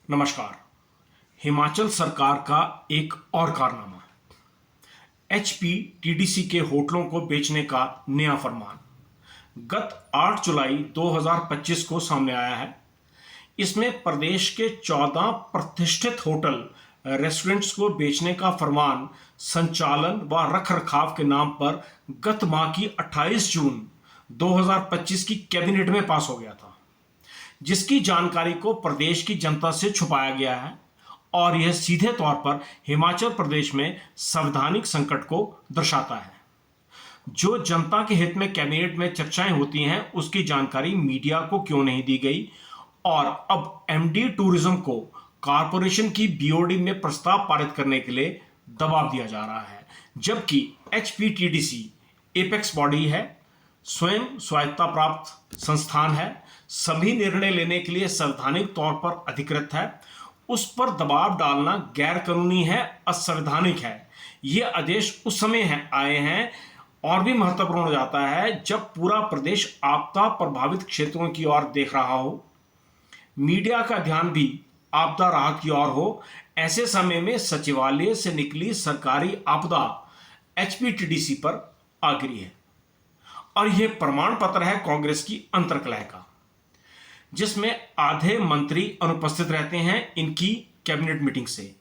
नमस्कार। हिमाचल सरकार का एक और कारनामा, एचपीटीडीसी के होटलों को बेचने का नया फरमान गत 8 जुलाई 2025 को सामने आया है। इसमें प्रदेश के 14 प्रतिष्ठित होटल रेस्टोरेंट्स को बेचने का फरमान संचालन व रखरखाव के नाम पर गत माह की 28 जून 2025 की कैबिनेट में पास हो गया था, जिसकी जानकारी को प्रदेश की जनता से छुपाया गया है और यह सीधे तौर पर हिमाचल प्रदेश में संवैधानिक संकट को दर्शाता है। जो जनता के हित में कैबिनेट में चर्चाएं होती हैं, उसकी जानकारी मीडिया को क्यों नहीं दी गई और अब एमडी टूरिज्म को कॉरपोरेशन की बीओडी में प्रस्ताव पारित करने के लिए दबाव दिया जा रहा है, जबकि एचपीटीडीसी एपेक्स बॉडी है, स्वयं स्वायत्ता प्राप्त संस्थान है, सभी निर्णय लेने के लिए संवैधानिक तौर पर अधिकृत है, उस पर दबाव डालना गैर कानूनी है, असंवैधानिक है। ये आदेश उस समय आए हैं और भी महत्वपूर्ण हो जाता है जब पूरा प्रदेश आपदा प्रभावित क्षेत्रों की ओर देख रहा हो, मीडिया का ध्यान भी आपदा राहत की ओर हो। ऐसे समय में सचिवालय से निकली सरकारी आपदा एचपीटीडीसी पर आ गिरी है और यह प्रमाण पत्र है कांग्रेस की अंतर्कलह का, जिसमें आधे मंत्री अनुपस्थित रहते हैं इनकी कैबिनेट मीटिंग से,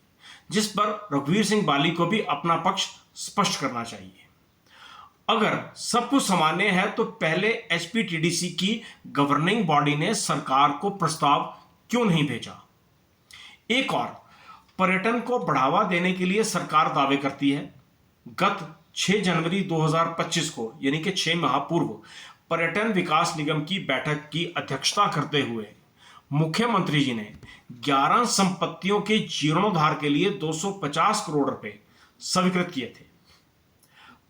जिस पर रघुवीर सिंह बाली को भी अपना पक्ष स्पष्ट करना चाहिए। अगर सब कुछ सामान्य है तो पहले एचपीटीडीसी की गवर्निंग बॉडी ने सरकार को प्रस्ताव क्यों नहीं भेजा? एक और, पर्यटन को बढ़ावा देने के लिए सरकार दावे करती है। गत 6 जनवरी 2025 को, यानी कि 6 माह पूर्व, पर्यटन विकास निगम की बैठक की अध्यक्षता करते हुए मुख्यमंत्री जी ने 11 संपत्तियों के जीर्णोद्धार के लिए 250 करोड़ रुपए स्वीकृत किए थे।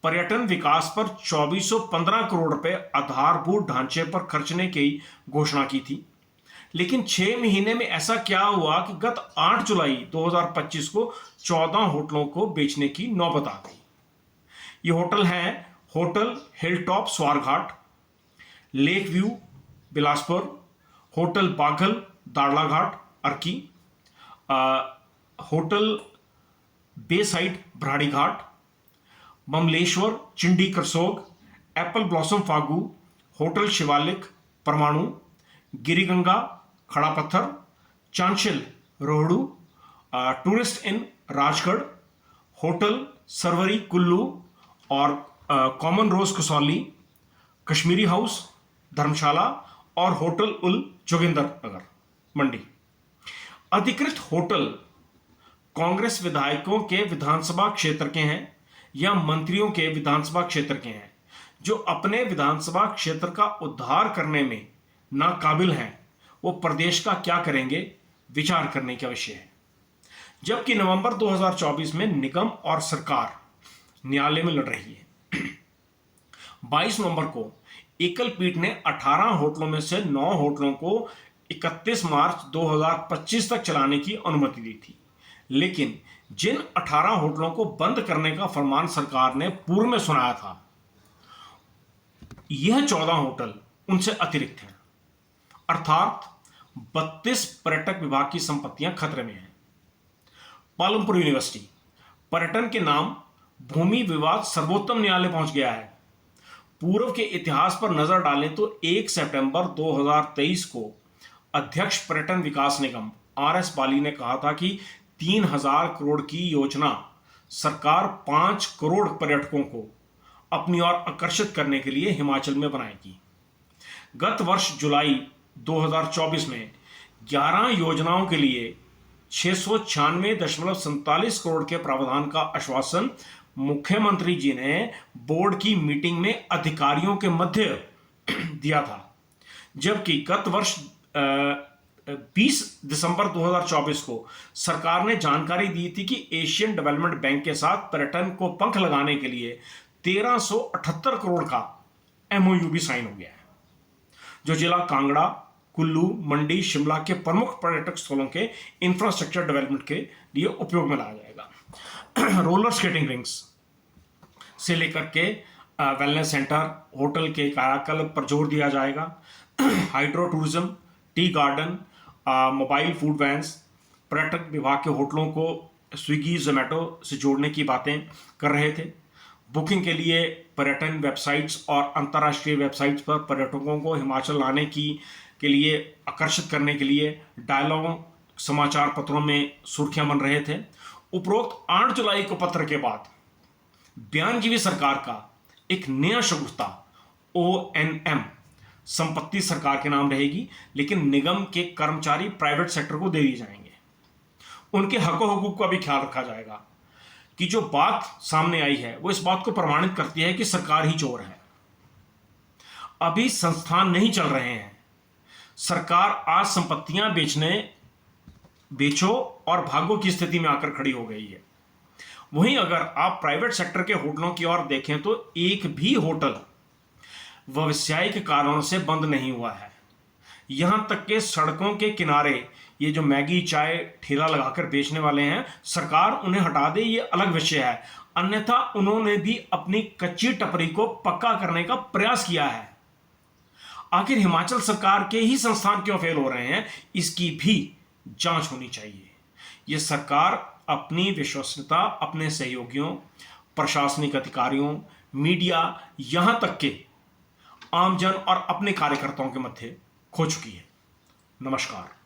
पर्यटन विकास पर 2415 करोड़ रुपए आधारभूत ढांचे पर खर्चने की घोषणा की थी। लेकिन 6 महीने में ऐसा क्या हुआ कि गत 8 जुलाई 2025 को 14 होटलों को बेचने की नौबत आ गई। ये होटल हैं hotel Hilltop Swarghat, lake view Bilaspur, hotel Baghal Darlaghat Arki, hotel Bayside Bharadighat, Bamleshwar Chindi Karsog, apple blossom Fagu, hotel Shivalik Parwanoo, Giriganga Khara Pathar, Chanshal Rohru, tourist inn Rajgarh, hotel Sarvari Kullu और common rose Kasauli, Kashmiri house Dharamshala और होटल उल जोगिंदर नगर मंडी। अधिकृत होटल कांग्रेस विधायकों के विधानसभा क्षेत्र के हैं या मंत्रियों के विधानसभा क्षेत्र के हैं, जो अपने विधानसभा क्षेत्र का उद्धार करने में नाकाबिल हैं। वो प्रदेश का क्या करेंगे, विचार करने का विषय है। जबकि नवंबर 2024 में निगम और सरकार न्यायालय में लड़ रही है। 22 नवंबर को एकल पीठ ने 18 होटलों में से 9 होटलों को 31 मार्च 2025 तक चलाने की अनुमति दी थी, लेकिन जिन 18 होटलों को बंद करने का फरमान सरकार ने पूर्व में सुनाया था, यह 14 होटल उनसे अतिरिक्त हैं, अर्थात 32 पर्यटक विभाग की संपत्तियां खतरे में हैं। पालमपुर यूनिवर्सिटी, पर्यटन के नाम भूमि विवाद सर्वोच्च न्यायालय पहुंच गया है। पूर्व के इतिहास पर नजर डालें तो 1 सितंबर 2023 को अध्यक्ष पर्यटन विकास निगम आरएस बाली ने कहा था कि 3000 करोड़ की योजना सरकार 5 करोड़ पर्यटकों को अपनी ओर आकर्षित करने के लिए हिमाचल में बनाएगी। गत वर्ष जुलाई 2024 में 11 योजनाओं के लिए 696.47 करोड़ के प्रावधान का आश्वासन मुख्यमंत्री जी ने बोर्ड की मीटिंग में अधिकारियों के मध्य दिया था, जबकि गत वर्ष 20 दिसंबर 2024 को सरकार ने जानकारी दी थी कि एशियन डेवलपमेंट बैंक के साथ पर्यटन को पंख लगाने के लिए 1378 करोड़ का एमओयू भी साइन हो गया है, जो जिला कांगड़ा, कुल्लू, मंडी, शिमला के प्रमुख पर्यटक स्थलों के इंफ्रास्ट्रक्चर डेवलपमेंट के लिए उपयोग में लाया जाएगा। रोलर स्केटिंग रिंग्स से लेकर के वेलनेस सेंटर, होटल के कायाकल्प पर जोर दिया जाएगा। Hydro tourism, tea garden, mobile food vans, पर्यटक विभाग के होटलों को स्विगी जोमेटो से जोड़ने की बातें कर रहे थे। बुकिंग के लिए पर्यटन वेबसाइट्स और अंतर्राष्ट्रीय वेबसाइट्स पर पर्यटकों को हिमाचल आने के लिए आकर्षित करने के लिए डायलॉग समाचार पत्रों में सुर्खियां बन रहे थे। उपरोक्त 8 जुलाई को पत्र के बाद बयानजीवी सरकार का एक नया शगुफ्ता ONM संपत्ति सरकार के नाम रहेगी, लेकिन निगम के कर्मचारी प्राइवेट सेक्टर को दे दिए जाएंगे। उनके हकों हुकूक का भी ख्याल रखा जाएगा। कि जो बात सामने आई है वो इस बात को प्रमाणित करती है कि सरकार ही चोर है। अभी संस्थान नहीं चल रहे हैं। सरकार आज संपत्तियां बेचो और भागो की स्थिति में आकर खड़ी हो गई है। वहीं अगर आप प्राइवेट सेक्टर के होटलों की ओर देखें तो एक भी होटल व्यावसायिक कारणों से बंद नहीं हुआ है। यहां तक कि सड़कों के किनारे ये जो मैगी चाय ठेला लगाकर बेचने वाले हैं, सरकार उन्हें हटा दे ये अलग विषय है, अन्यथा उन्होंने भी अपनी कच्ची टपरी को पक्का करने का प्रयास किया है। आखिर हिमाचल सरकार के ही संस्थान क्यों फेल हो रहे हैं, इसकी भी जांच होनी चाहिए। ये सरकार अपनी विश्वसनीयता अपने सहयोगियों, प्रशासनिक अधिकारियों, मीडिया, यहां तक के आमजन और अपने कार्यकर्ताओं के मध्य खो चुकी है। नमस्कार।